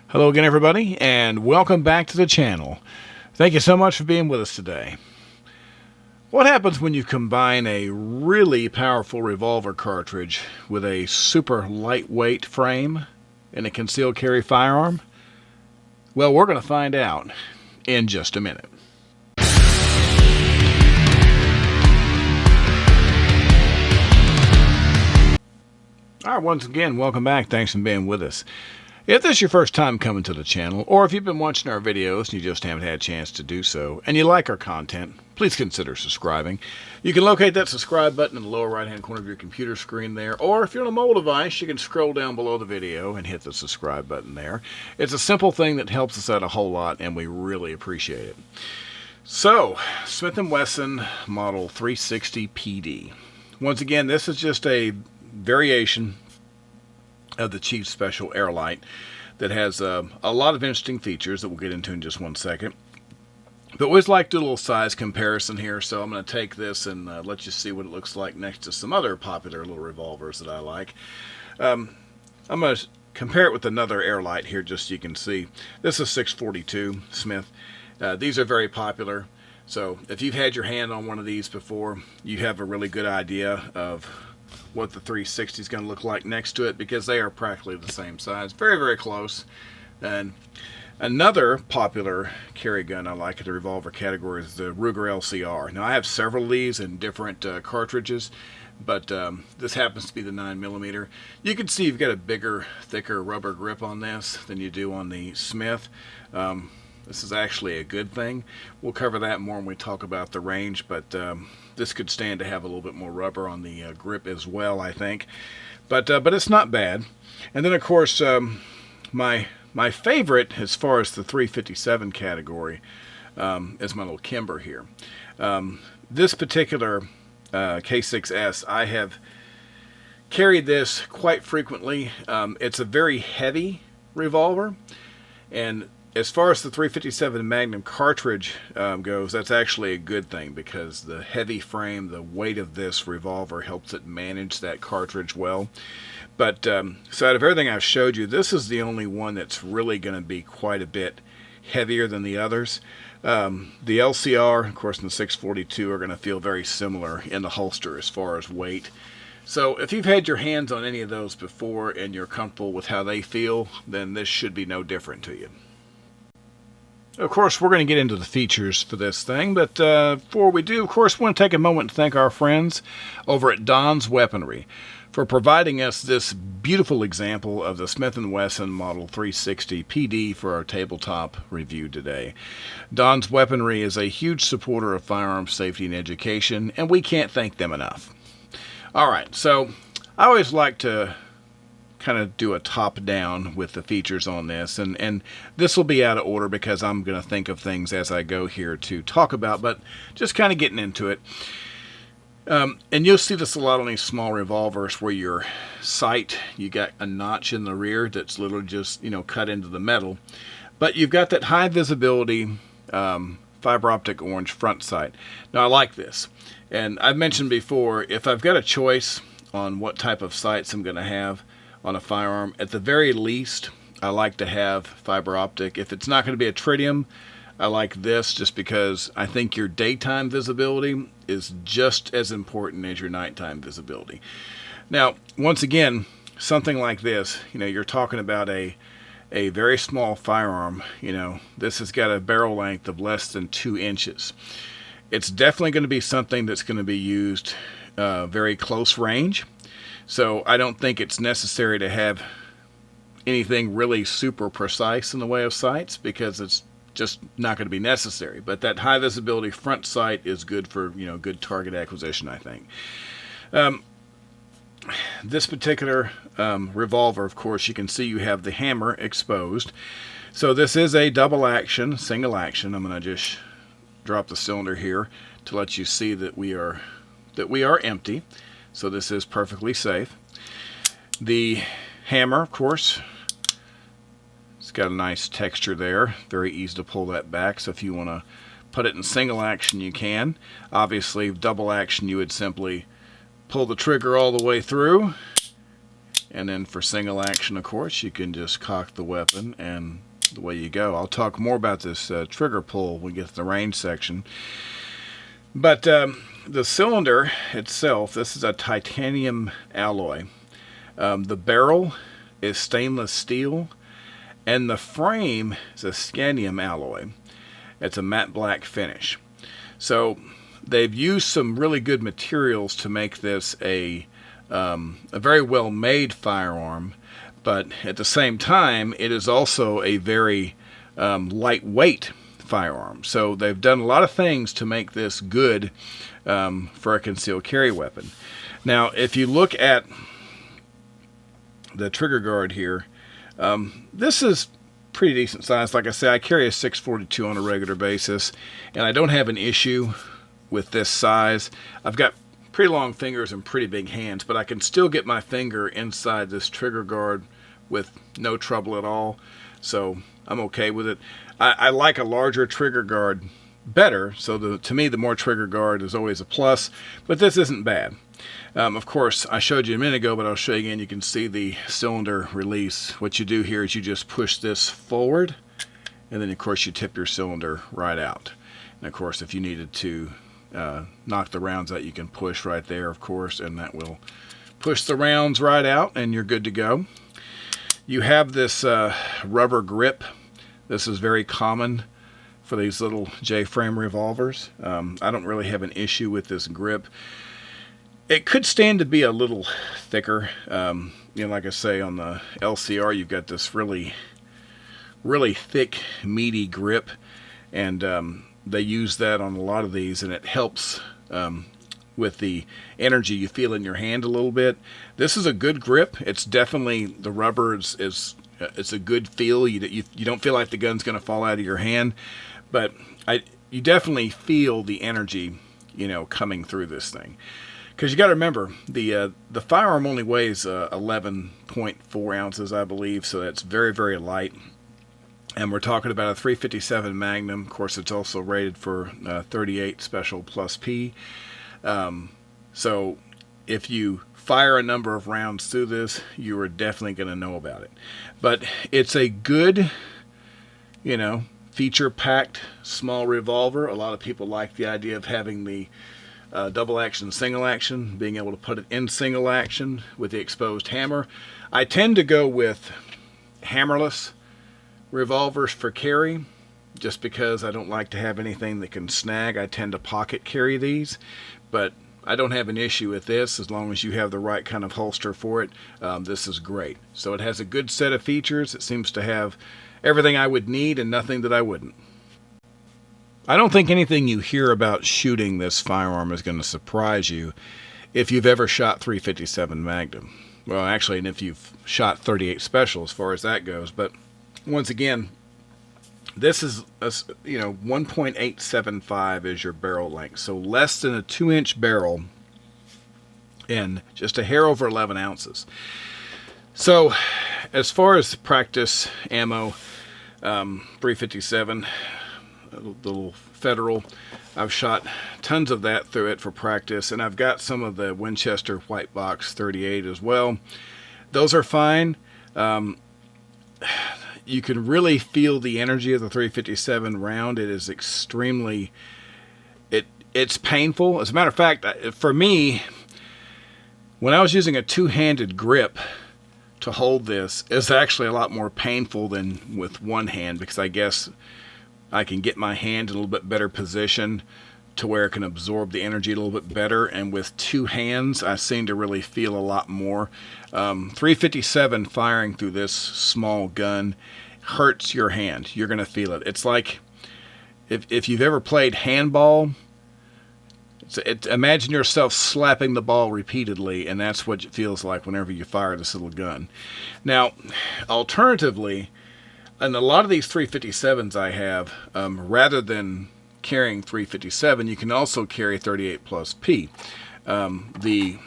Hello again, everybody, and welcome back to the channel. Thank you so much for being with us today. What happens when you combine a really powerful revolver cartridge with a super lightweight frame and a concealed carry firearm? Well, we're going to find out in just a minute. Alright, once again, welcome back. Thanks for being with us. If this is your first time coming to the channel, or if you've been watching our videos and you just haven't had a chance to do so, and you like our content, please consider subscribing. You can locate that subscribe button in the lower right hand corner of your computer screen there, or if you're on a mobile device, you can scroll down below the video and hit the subscribe button there. It's a simple thing that helps us out a whole lot, and we really appreciate it. So, Smith & Wesson Model 360 PD. Once again, this is just a variation of the Chief Special Airlight that has a lot of interesting features that we'll get into in just one second. But we always like to do a little size comparison here, so I'm going to take this and let you see what it looks like next to some other popular little revolvers that I like. I'm going to compare it with another Airlight here just so you can see. This is 642 Smith. These are very popular, so if you've had your hand on one of these before, you have a really good idea of what the 360 is going to look like next to it, because they are practically the same size, very, very close. And another popular carry gun I like in the revolver category is the Ruger LCR. Now I have several of these in different cartridges, but this happens to be the 9mm. You can see you've got a bigger, thicker rubber grip on this than you do on the Smith. This is actually a good thing. We'll cover that more when we talk about the range, but this could stand to have a little bit more rubber on the grip as well, I think. But it's not bad. And then, of course, my favorite as far as the 357 category is my little Kimber here. This particular K6S, I have carried this quite frequently. It's a very heavy revolver, and as far as the 357 Magnum cartridge goes, that's actually a good thing, because the heavy frame, the weight of this revolver helps it manage that cartridge well. But so out of everything I've showed you, this is the only one that's really going to be quite a bit heavier than the others. The LCR, of course, and the 642 are going to feel very similar in the holster as far as weight. So if you've had your hands on any of those before and you're comfortable with how they feel, then this should be no different to you. Of course, we're going to get into the features for this thing, but before we do, of course, we want to take a moment to thank our friends over at Don's Weaponry for providing us this beautiful example of the Smith & Wesson Model 360 PD for our tabletop review today. Don's Weaponry is a huge supporter of firearm safety and education, and we can't thank them enough. All right, so I always like to kind of do a top-down with the features on this, and this will be out of order because I'm going to think of things as I go here to talk about, but just kind of getting into it. And you'll see this a lot on these small revolvers where your sight, you got a notch in the rear that's literally just, cut into the metal, but you've got that high visibility fiber optic orange front sight. Now I like this, and I've mentioned before, if I've got a choice on what type of sights I'm going to have on a firearm, at the very least I like to have fiber optic. If it's not going to be a tritium, I like this just because I think your daytime visibility is just as important as your nighttime visibility. Now, once again, something like this, you're talking about a very small firearm. This has got a barrel length of less than 2 inches. It's definitely going to be something that's going to be used very close range. So I don't think it's necessary to have anything really super precise in the way of sights, because it's just not going to be necessary. But that high visibility front sight is good for, good target acquisition, I think. This particular revolver, of course, you can see you have the hammer exposed. So this is a double action, single action. I'm going to just drop the cylinder here to let you see that we are empty. So this is perfectly safe. The hammer, of course, it's got a nice texture there. Very easy to pull that back. So if you want to put it in single action, you can. Obviously, double action, you would simply pull the trigger all the way through And then for single action, of course, you can just cock the weapon and away you go. I'll talk more about this trigger pull when we get to the range section. But the cylinder itself, this is a titanium alloy. The barrel is stainless steel, and the frame is a scandium alloy. It's a matte black finish. So they've used some really good materials to make this a very well made firearm, but at the same time it is also a very lightweight firearm. So they've done a lot of things to make this good for a concealed carry weapon. Now if you look at the trigger guard here, this is pretty decent size. Like I say, I carry a 642 on a regular basis, and I don't have an issue with this size. I've got pretty long fingers and pretty big hands, but I can still get my finger inside this trigger guard with no trouble at all, so I'm okay with it. I like a larger trigger guard better, so to me the more trigger guard is always a plus, but this isn't bad. Of course, I showed you a minute ago, but I'll show you again. You can see the cylinder release. What you do here is you just push this forward, and then of course you tip your cylinder right out. And of course, if you needed to knock the rounds out, you can push right there, of course, and that will push the rounds right out, and you're good to go. You have this rubber grip. This is very common for these little J-frame revolvers. I don't really have an issue with this grip. It could stand to be a little thicker. Like I say, on the LCR, you've got this really thick, meaty grip, and they use that on a lot of these, and it helps with the energy you feel in your hand a little bit. This is a good grip. It's definitely, the rubber is it's a good feel. You don't feel like the gun's going to fall out of your hand, but you definitely feel the energy, coming through this thing. Because you got to remember, the firearm only weighs 11.4 ounces, I believe, so that's very, very light. And we're talking about a 357 Magnum. Of course, it's also rated for 38 Special Plus P. So if you fire a number of rounds through this, you are definitely going to know about it. But it's a good, feature-packed small revolver. A lot of people like the idea of having the double action, single action, being able to put it in single action with the exposed hammer. I tend to go with hammerless revolvers for carry, just because I don't like to have anything that can snag. I tend to pocket carry these, but I don't have an issue with this as long as you have the right kind of holster for it. This is great. So it has a good set of features. It seems to have everything I would need and nothing that I wouldn't. I don't think anything you hear about shooting this firearm is going to surprise you if you've ever shot 357 Magnum. Well, actually, and if you've shot 38 Special as far as that goes. But once again, this is 1.875 is your barrel length, so less than a 2-inch barrel and just a hair over 11 ounces. So as far as practice ammo, 357, the little Federal, I've shot tons of that through it for practice, and I've got some of the Winchester White Box 38 as well. Those are fine. You can really feel the energy of the 357 round. It is extremely, it's painful. As a matter of fact, for me, when I was using a two-handed grip to hold this, it's actually a lot more painful than with one hand, because I guess I can get my hand in a little bit better position to where it can absorb the energy a little bit better, and with two hands I seem to really feel a lot more. 357 firing through this small gun hurts your hand. You're going to feel it. It's like if you've ever played handball, imagine yourself slapping the ball repeatedly, and that's what it feels like whenever you fire this little gun. Now, alternatively, and a lot of these 357s I have, rather than carrying 357, you can also carry 38 plus P. The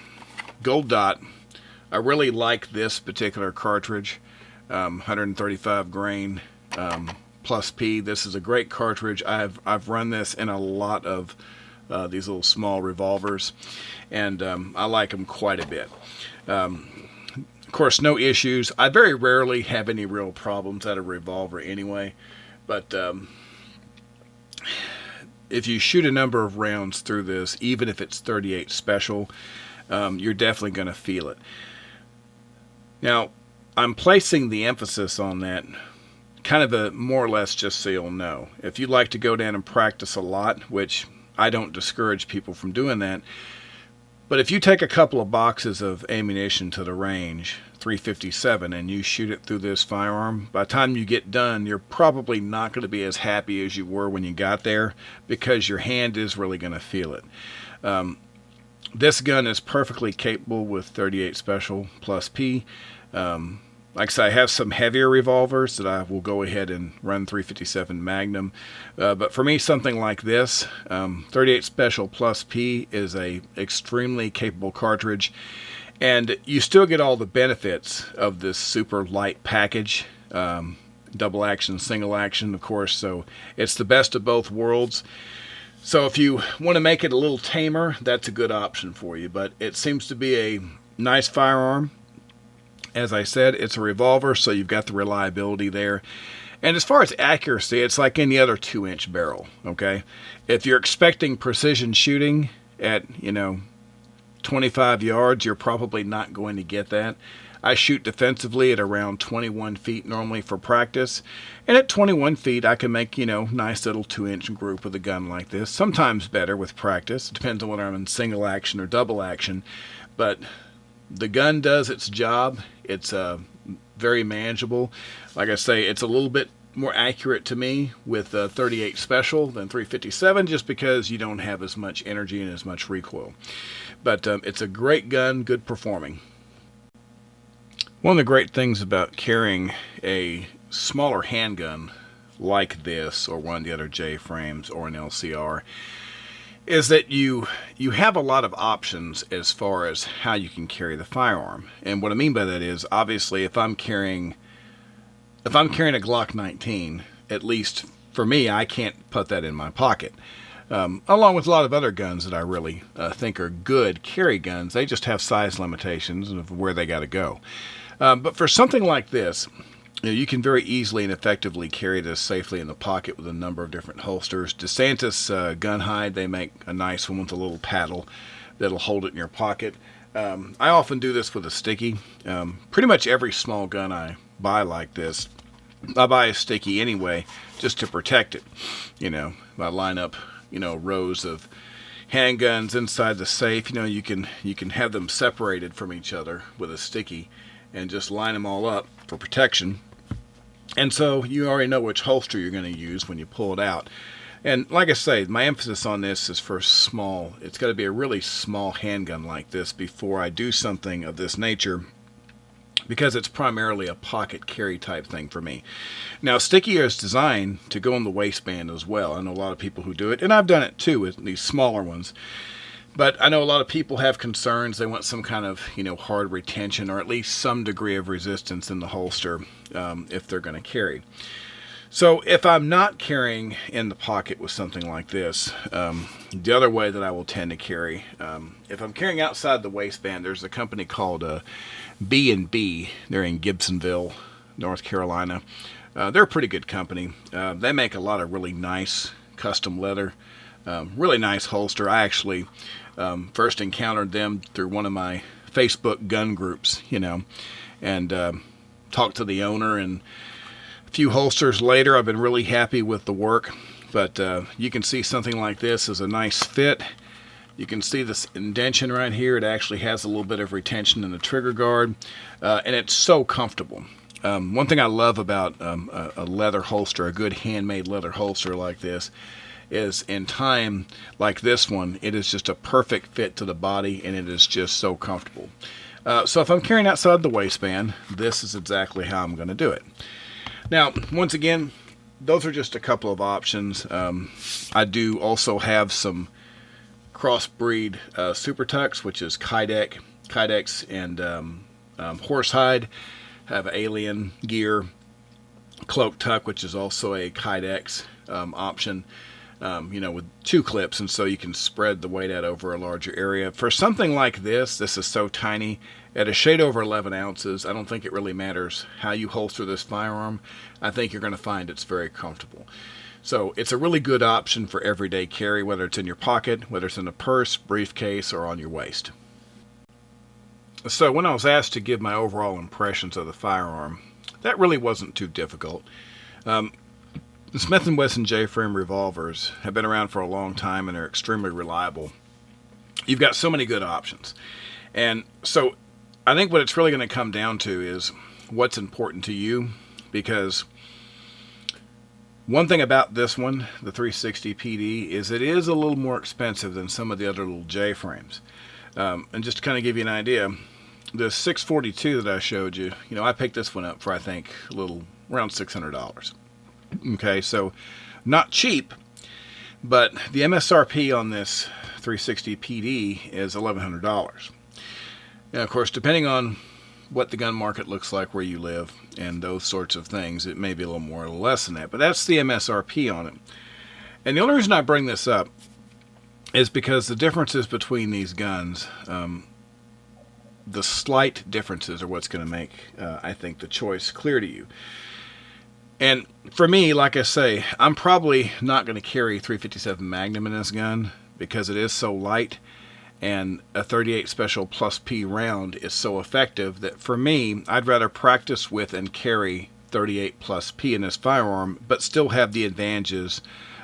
Gold Dot, I really like this particular cartridge, 135 grain plus P. This is a great cartridge. I've run this in a lot of these little small revolvers, and I like them quite a bit. Of Of course, no issues. I very rarely have any real problems at a revolver anyway, but if you shoot a number of rounds through this, even if it's 38 special, you're definitely going to feel it. Now, I'm placing the emphasis on that kind of a more or less just so you'll know. If you like to go down and practice a lot, which I don't discourage people from doing that, but if you take a couple of boxes of ammunition to the range, 357, and you shoot it through this firearm, by the time you get done, you're probably not going to be as happy as you were when you got there, because your hand is really going to feel it. This gun is perfectly capable with 38 Special plus P. Like I said, I have some heavier revolvers that I will go ahead and run 357 Magnum. But for me, something like this, 38 Special plus P is a extremely capable cartridge. And you still get all the benefits of this super light package. Double action, single action, of course. So it's the best of both worlds. So if you want to make it a little tamer, that's a good option for you. But it seems to be a nice firearm. As I said, it's a revolver, so you've got the reliability there. And as far as accuracy, it's like any other 2-inch barrel, okay? If you're expecting precision shooting at, 25 yards, you're probably not going to get that. I shoot defensively at around 21 feet normally for practice. And at 21 feet, I can make, nice little 2-inch group with a gun like this. Sometimes better with practice. It depends on whether I'm in single action or double action. But the gun does its job. It's very manageable. Like I say, it's a little bit more accurate to me with 38 Special than 357, just because you don't have as much energy and as much recoil. But it's a great gun, good performing. One of the great things about carrying a smaller handgun like this, or one of the other J-frames, or an LCR, is that you have a lot of options as far as how you can carry the firearm. And what I mean by that is, obviously, if I'm carrying a Glock 19, at least for me, I can't put that in my pocket. Along with a lot of other guns that I really think are good carry guns, they just have size limitations of where they got to go. But for something like this, you can very easily and effectively carry this safely in the pocket with a number of different holsters. DeSantis gun hide, they make a nice one with a little paddle that'll hold it in your pocket. I often do this with a sticky. Pretty much every small gun I buy like this, I buy a sticky anyway, just to protect it. I line up, rows of handguns inside the safe. You can have them separated from each other with a sticky and just line them all up for protection. And so you already know which holster you're going to use when you pull it out. And like I say, my emphasis on this is for small. It's got to be a really small handgun like this before I do something of this nature, because it's primarily a pocket carry type thing for me. Now, sticky is designed to go in the waistband as well. I know a lot of people who do it, and I've done it too with these smaller ones. But I know a lot of people have concerns. They want some kind of, hard retention, or at least some degree of resistance in the holster if they're going to carry. So if I'm not carrying in the pocket with something like this, the other way that I will tend to carry, if I'm carrying outside the waistband, there's a company called B&B. They're in Gibsonville, North Carolina. They're a pretty good company. They make a lot of really nice custom leather, really nice holster. I actually first encountered them through one of my Facebook gun groups, and talked to the owner, and a few holsters later, I've been really happy with the work. But you can see something like this is a nice fit. You can see this indentation right here. It actually has a little bit of retention in the trigger guard, and it's so comfortable. One thing I love about a leather holster, a good handmade leather holster like this, is in time like this one, it is just a perfect fit to the body, and it is just so comfortable. So if I'm carrying outside the waistband, this is exactly how I'm going to do it. Now, once again, those are just a couple of options. I do also have some crossbreed Super Tucks, which is Kydex and Horsehide. Have Alien Gear Cloak Tuck, which is also a Kydex option. with 2 clips, and so you can spread the weight out over a larger area. For something like this is so tiny, at a shade over 11 ounces, I don't think it really matters how you holster this firearm. I think you're going to find it's very comfortable. So it's a really good option for everyday carry, whether it's in your pocket, whether it's in a purse, briefcase, or on your waist. So when I was asked to give my overall impressions of the firearm, that really wasn't too difficult. The Smith & Wesson J-frame revolvers have been around for a long time and are extremely reliable. You've got so many good options. And so I think what it's really going to come down to is what's important to you, because one thing about this one, the 360 PD, is it is a little more expensive than some of the other little J-frames. And just to kind of give you an idea, the 642 that I showed you, I picked this one up for, I think, around $600. Okay, so not cheap, but the MSRP on this 360 PD is $1,100. Now, of course, depending on what the gun market looks like where you live and those sorts of things, it may be a little more or less than that, but that's the MSRP on it. And the only reason I bring this up is because the differences between these guns, the slight differences are what's going to make, I think, the choice clear to you. And for me, like I say, I'm probably not going to carry 357 Magnum in this gun because it is so light, and a 38 Special Plus P round is so effective that for me, I'd rather practice with and carry 38 Plus P in this firearm, but still have the advantages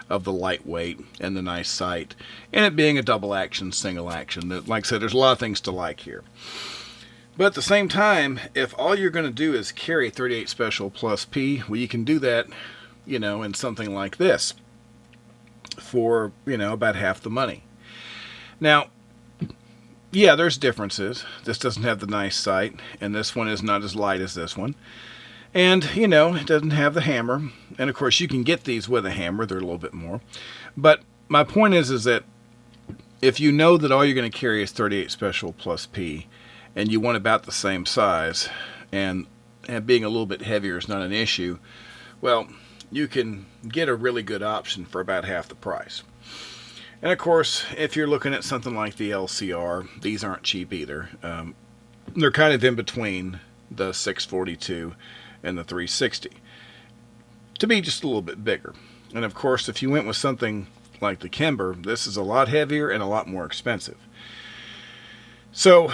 of the lightweight and the nice sight, and it being a double action, single action. Like I said, there's a lot of things to like here. But at the same time, if all you're going to do is carry 38 Special Plus P, well, you can do that, in something like this for, about half the money. Now, yeah, there's differences. This doesn't have the nice sight, and this one is not as light as this one. And, it doesn't have the hammer. And, of course, you can get these with a hammer. They're a little bit more. But my point is that if you know that all you're going to carry is 38 Special Plus P, and you want about the same size, and being a little bit heavier is not an issue, well, you can get a really good option for about half the price. And of course, if you're looking at something like the LCR, these aren't cheap either. They're kind of in between the 642 and the 360 to be just a little bit bigger. And of course, if you went with something like the Kimber, this is a lot heavier and a lot more expensive. So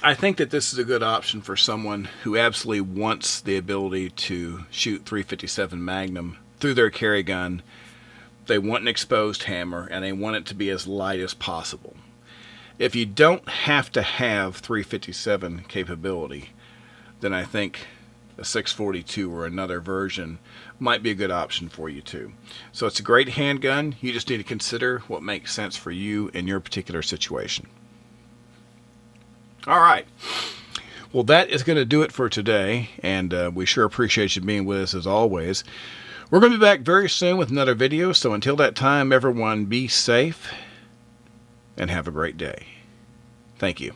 I think that this is a good option for someone who absolutely wants the ability to shoot 357 Magnum through their carry gun. They want an exposed hammer, and they want it to be as light as possible. If you don't have to have 357 capability, then I think a 642 or another version might be a good option for you too. So it's a great handgun. You just need to consider what makes sense for you in your particular situation. All right. Well, that is going to do it for today, and we sure appreciate you being with us as always. We're going to be back very soon with another video, so until that time, everyone be safe and have a great day. Thank you.